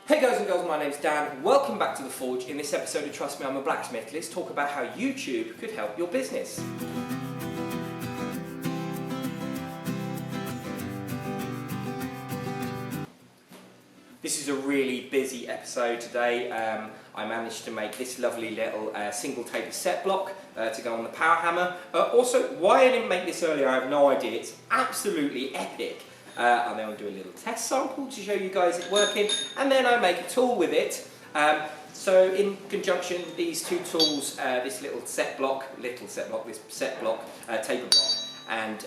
Hey guys and girls, my name's Dan. Welcome back to The Forge. In this episode of Trust Me, I'm a Blacksmith, let's talk about how YouTube could help your business. This is a really busy episode today. I managed to make this lovely little single table set block to go on the power hammer. Also, why I didn't make this earlier, I have no idea. It's absolutely epic. And then I'll do a little test sample to show you guys it working, and then I make a tool with it. So in conjunction, these two tools, this little set block, taper block, and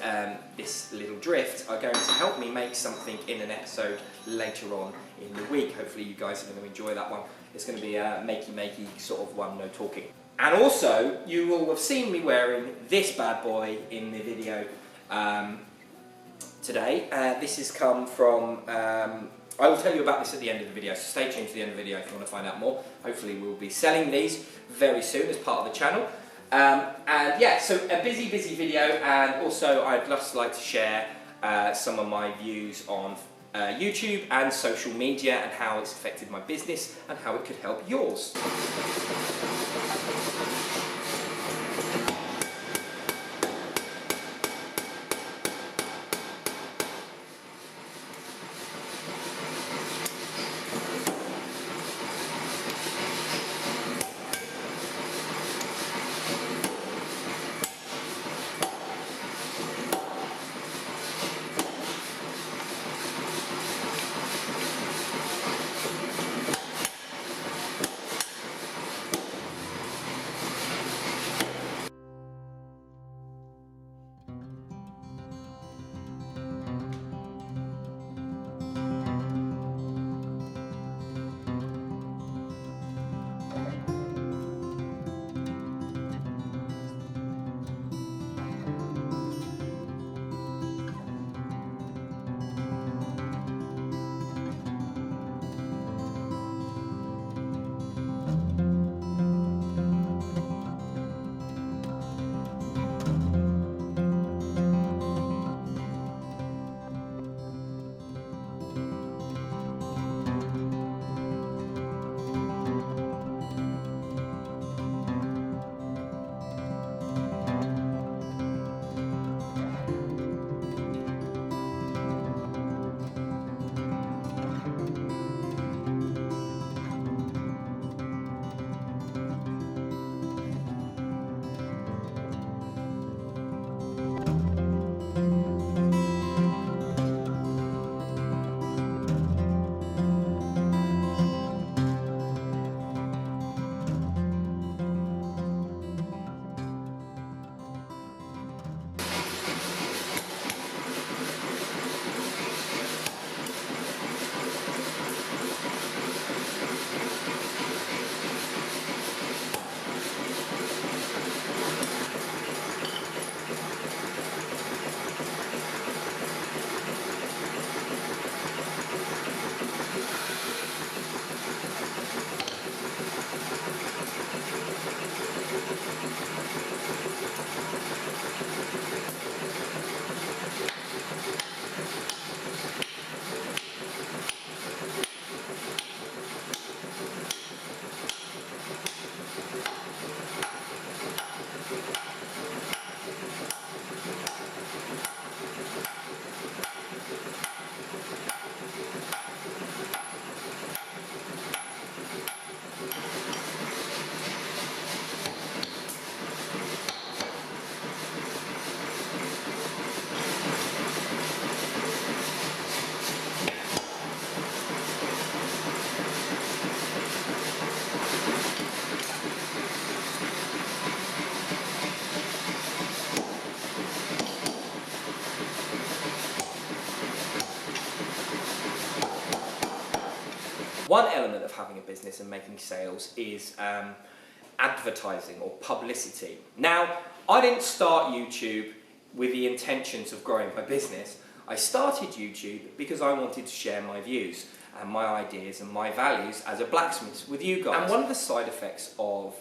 this little drift are going to help me make something in an episode later on in the week. Hopefully you guys are going to enjoy that one. It's going to be a makey sort of one, no talking. And also, you will have seen me wearing this bad boy in the video today. This has come from, I will tell you about this at the end of the video, so stay tuned to the end of the video if you want to find out more. Hopefully we'll be selling these very soon as part of the channel. And yeah, so a busy video, and also I'd just like to share some of my views on YouTube and social media and how it's affected my business and how it could help yours. One element of having a business and making sales is advertising or publicity. Now, I didn't start YouTube with the intentions of growing my business. I started YouTube because I wanted to share my views and my ideas and my values as a blacksmith with you guys. And one of the side effects of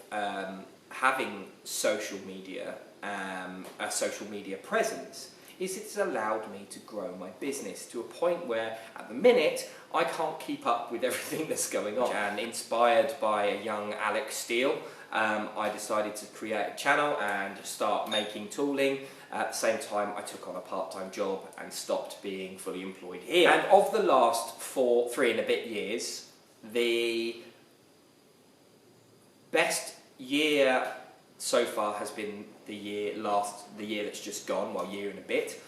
having social media, a social media presence, is it's allowed me to grow my business to a point where at the minute I can't keep up with everything that's going on. And inspired by a young Alex Steele, I decided to create a channel and start making tooling. At the same time, I took on a part-time job and stopped being fully employed here. And of the last 3 and a bit years, the best year so far has been the year that's just gone, well, year and a bit.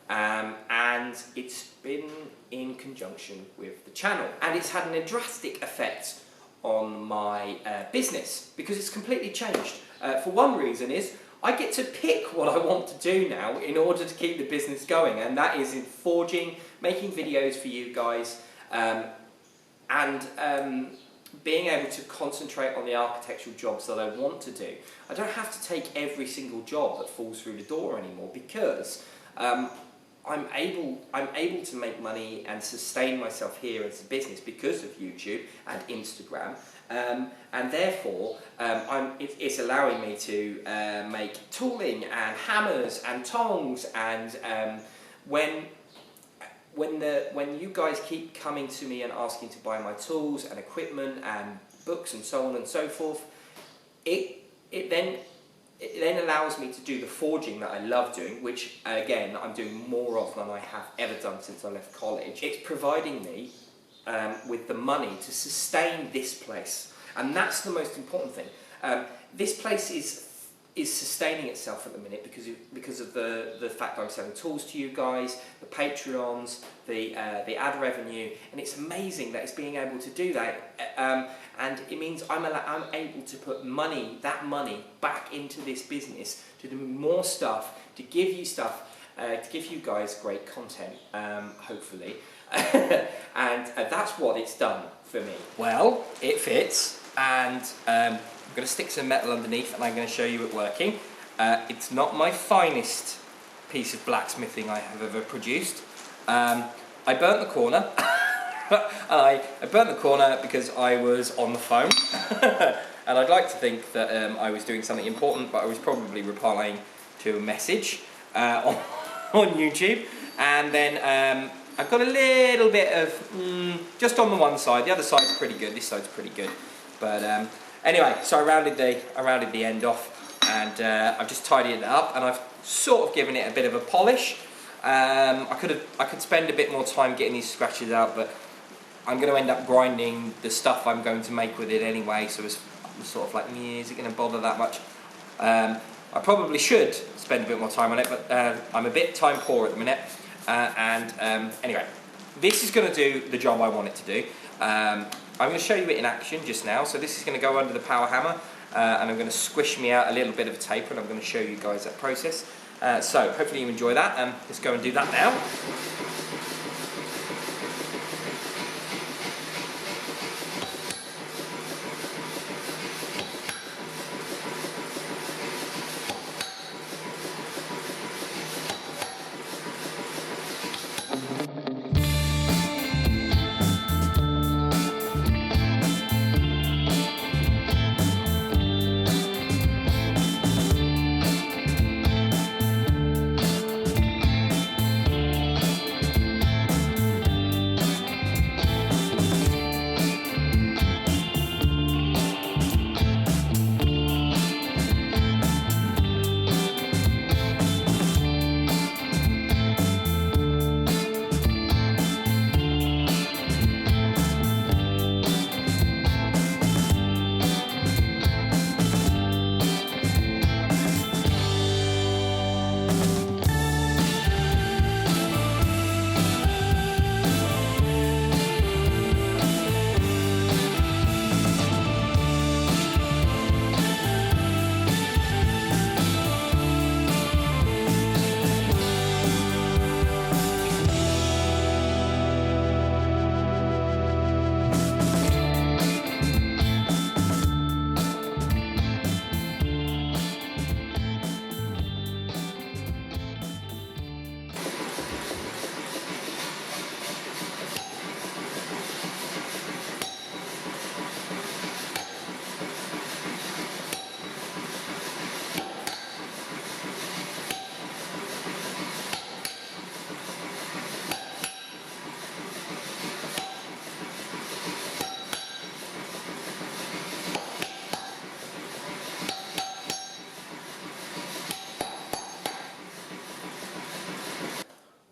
And it's been in conjunction with the channel. And it's had a drastic effect on my business because it's completely changed. For one reason is I get to pick what I want to do now in order to keep the business going, and that is in forging, making videos for you guys, and being able to concentrate on the architectural jobs that I want to do. I don't have to take every single job that falls through the door anymore because I'm able to make money and sustain myself here as a business because of YouTube and Instagram, and therefore it's allowing me to make tooling and hammers and tongs, and when you guys keep coming to me and asking to buy my tools and equipment and books and so on and so forth, it then allows me to do the forging that I love doing, which again I'm doing more of than I have ever done since I left college. It's providing me with the money to sustain this place, and that's the most important thing. This place is sustaining itself at the minute because of the fact that I'm selling tools to you guys, the Patreons, the ad revenue, and it's amazing that it's being able to do that. And it means I'm able to put that money back into this business to do more stuff, to give you guys great content, hopefully. And that's what it's done for me. Well, it fits, and I'm going to stick some metal underneath and I'm going to show you it working. It's not my finest piece of blacksmithing I have ever produced. I burnt the corner. I burnt the corner because I was on the phone. And I'd like to think that I was doing something important, but I was probably replying to a message on YouTube. And then I've got a little bit of, just on the one side. The other side's pretty good, this side's pretty good. But anyway, so I rounded the end off, and I've just tidied it up, and I've sort of given it a bit of a polish. I could spend a bit more time getting these scratches out, but I'm going to end up grinding the stuff I'm going to make with it anyway, so I'm sort of like, is it going to bother that much? I probably should spend a bit more time on it, but I'm a bit time poor at the minute. Anyway, this is going to do the job I want it to do. I'm going to show you it in action just now. So this is going to go under the power hammer, and I'm going to squish me out a little bit of tape, and I'm going to show you guys that process. So hopefully you enjoy that, and let's go and do that now.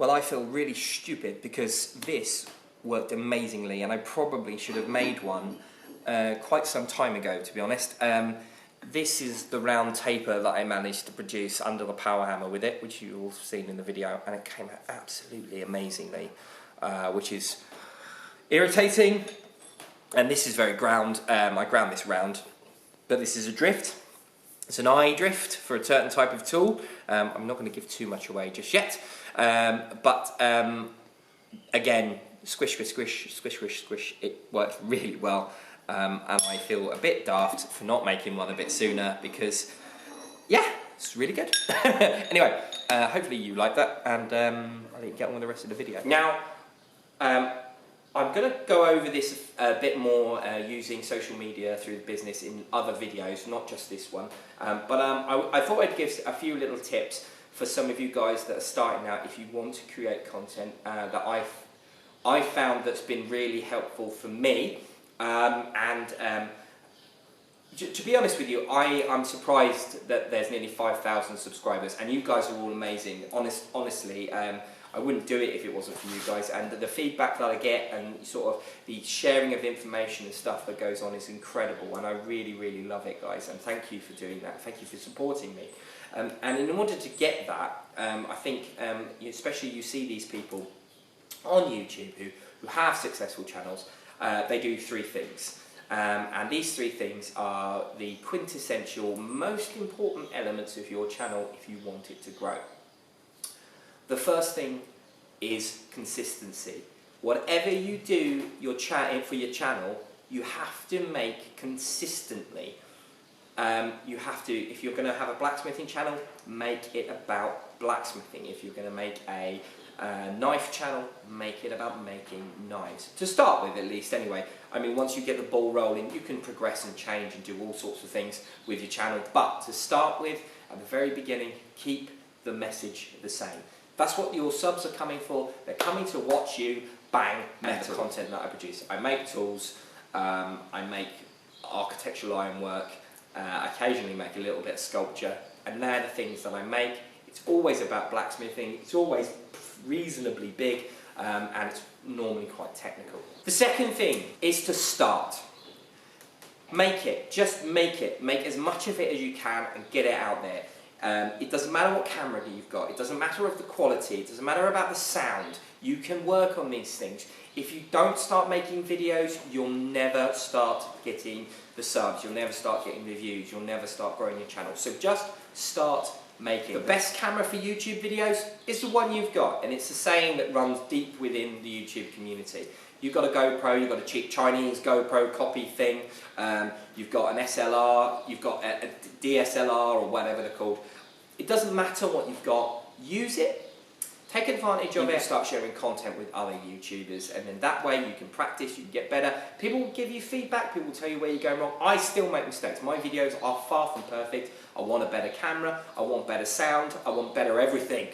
Well, I feel really stupid because this worked amazingly, and I probably should have made one quite some time ago, to be honest. This is the round taper that I managed to produce under the power hammer with it, which you've all seen in the video, and it came out absolutely amazingly, which is irritating. And this is very ground. I ground this round, but this is a drift. It's an eye drift for a certain type of tool. I'm not going to give too much away just yet, but again, squish, squish, squish, squish, squish, squish. It worked really well. And I feel a bit daft for not making one a bit sooner because, yeah, it's really good. Anyway, hopefully you like that, and I'll let you get on with the rest of the video. Now, I'm going to go over this a bit more using social media through the business in other videos, not just this one. But I thought I'd give a few little tips for some of you guys that are starting out if you want to create content that I've found that's been really helpful for me. To be honest with you, I'm surprised that there's nearly 5,000 subscribers, and you guys are all amazing. Honestly, I wouldn't do it if it wasn't for you guys, and the feedback that I get and sort of the sharing of information and stuff that goes on is incredible, and I really, really love it, guys, and thank you for doing that. Thank you for supporting me. And in order to get that, I think, especially you see these people on YouTube who have successful channels. They do three things, and these three things are the quintessential, most important elements of your channel if you want it to grow. The first thing is consistency. Whatever you do for your channel, you have to make consistently. You have to, if you're going to have a blacksmithing channel, make it about blacksmithing. If you're going to make a knife channel, make it about making knives. To start with, at least, anyway. I mean, once you get the ball rolling, you can progress and change and do all sorts of things with your channel. But to start with, at the very beginning, keep the message the same. That's what your subs are coming for. They're coming to watch you bang and the content that I produce. I make tools, I make architectural ironwork, I occasionally make a little bit of sculpture, and they're the things that I make. It's always about blacksmithing, it's always reasonably big, and it's normally quite technical. The second thing is to start. Make it, just make it. Make as much of it as you can and get it out there. It doesn't matter what camera you've got, it doesn't matter of the quality, it doesn't matter about the sound. You can work on these things. If you don't start making videos, you'll never start getting the subs, you'll never start getting the views, you'll never start growing your channel. So just start making. The best camera for YouTube videos is the one you've got, and it's a saying that runs deep within the YouTube community. You've got a GoPro, you've got a cheap Chinese GoPro copy thing, you've got an SLR, you've got a DSLR or whatever they're called. It doesn't matter what you've got, use it, take advantage of it, start sharing content with other YouTubers, and then that way you can practice, you can get better. People will give you feedback, people will tell you where you're going wrong. I still make mistakes, my videos are far from perfect. I want a better camera, I want better sound, I want better everything.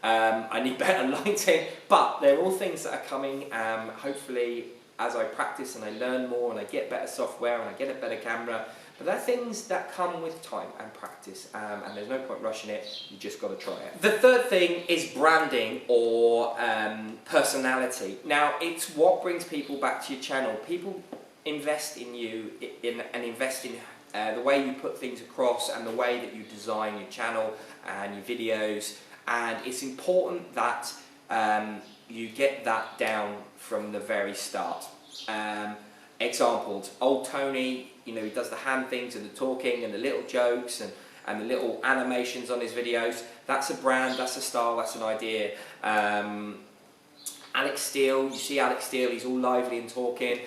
I need better lighting, but they're all things that are coming, hopefully as I practice and I learn more and I get better software and I get a better camera. But they're things that come with time and practice, and there's no point rushing it, you just got to try it. The third thing is branding or personality. Now, it's what brings people back to your channel. People invest in you and invest in the way you put things across and the way that you design your channel and your videos. And it's important that you get that down from the very start. Examples, old Tony, you know, he does the hand things and the talking and the little jokes and the little animations on his videos. That's a brand, that's a style, that's an idea. Alex Steele, you see Alex Steele, he's all lively and talking.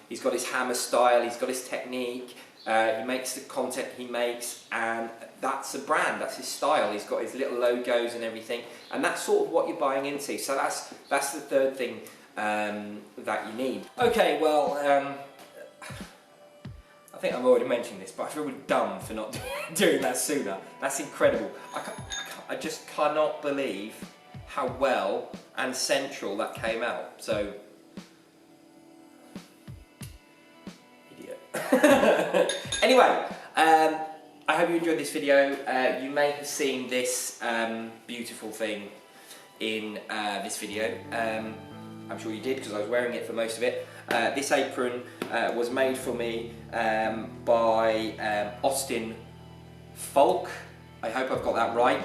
He's got his hammer style, he's got his technique. He makes the content he makes, and that's a brand, that's his style. He's got his little logos and everything, and that's sort of what you're buying into. So that's the third thing that you need. Okay, well, I think I've already mentioned this, but I feel really dumb for not doing that sooner. That's incredible. I just cannot believe how well and central that came out. So, idiot. Anyway, I hope you enjoyed this video. You may have seen this beautiful thing in this video. I'm sure you did because I was wearing it for most of it. This apron was made for me by Austin Folk. I hope I've got that right.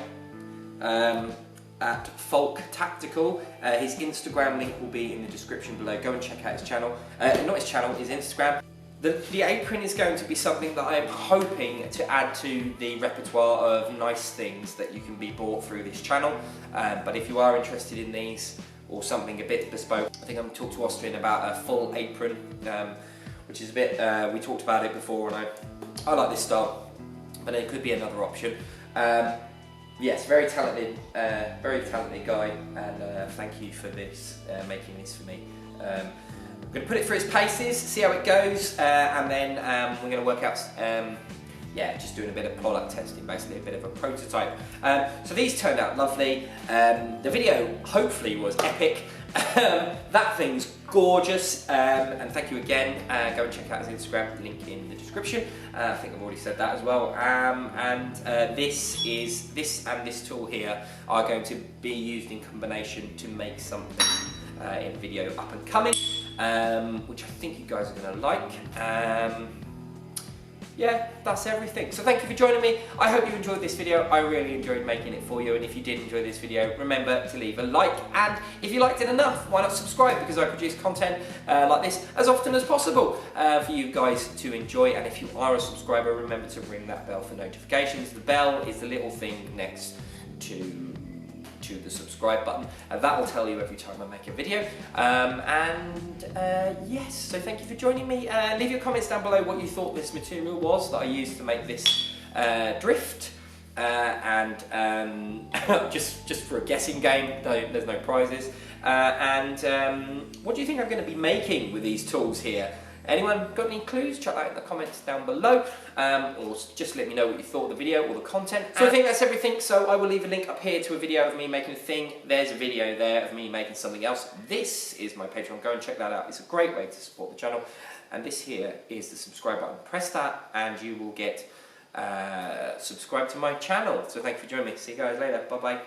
At Folk Tactical. His Instagram link will be in the description below. Go and check out his channel. Not his channel, his Instagram. The apron is going to be something that I'm hoping to add to the repertoire of nice things that you can be bought through this channel. But if you are interested in these, or something a bit bespoke, I think I'm going to talk to Austin about a full apron, which is a bit, we talked about it before, and I like this style, but it could be another option. Yes, very talented guy, and thank you for this, making this for me. I'm going to put it through its paces, see how it goes, and then we're going to work out, yeah, just doing a bit of product testing, basically a bit of a prototype. So these turned out lovely. The video hopefully was epic. That thing's gorgeous, and thank you again. Go and check out his Instagram, link in the description. I think I've already said that as well. This and this tool here are going to be used in combination to make something in video up and coming, which I think you guys are going to like. Yeah, that's everything. So thank you for joining me. I hope you enjoyed this video. I really enjoyed making it for you, and if you did enjoy this video, remember to leave a like, and if you liked it enough, why not subscribe, because I produce content like this as often as possible for you guys to enjoy. And if you are a subscriber, remember to ring that bell for notifications. The bell is the little thing next to the subscribe button, and that will tell you every time I make a video. Yes, so thank you for joining me. Leave your comments down below what you thought this material was that I used to make this drift, and just for a guessing game, there's no prizes. What do you think I'm going to be making with these tools here? Anyone got any clues? Chuck that in the comments down below, or just let me know what you thought of the video or the content. So I think that's everything, so I will leave a link up here to a video of me making a thing. There's a video there of me making something else. This is my Patreon, go and check that out. It's a great way to support the channel. And this here is the subscribe button. Press that and you will get subscribed to my channel. So thank you for joining me. See you guys later. Bye bye.